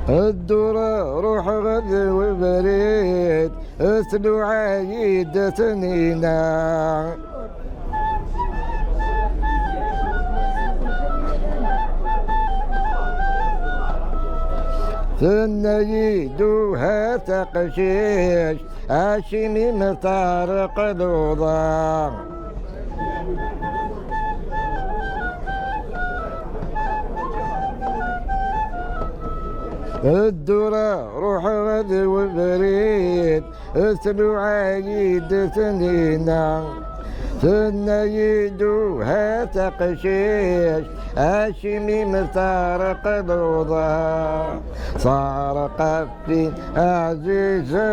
الدورة روح غد وبريد اسلو عايد سنينا ثنا يدوها تقشيش هاشمي مطارق الوضع الدورة روح غد وبريد اسلو عايد سنينا ثنا يدوها تقشيش هاشمي مطارق الوضع صار قفين عزيزا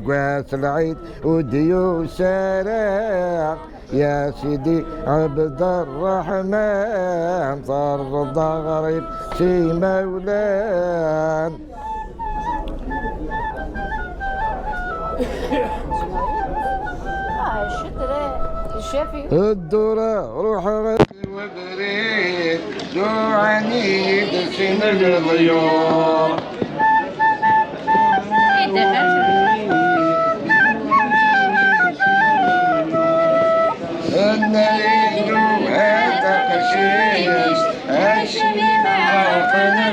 قاس العيد وديو سراع يا سيدي عبد الرحمن صار غريب سي مولان الدورة روح غد وبريد دوعني دسين الضيوف النيل هذا قشيش هاشمي معاقنا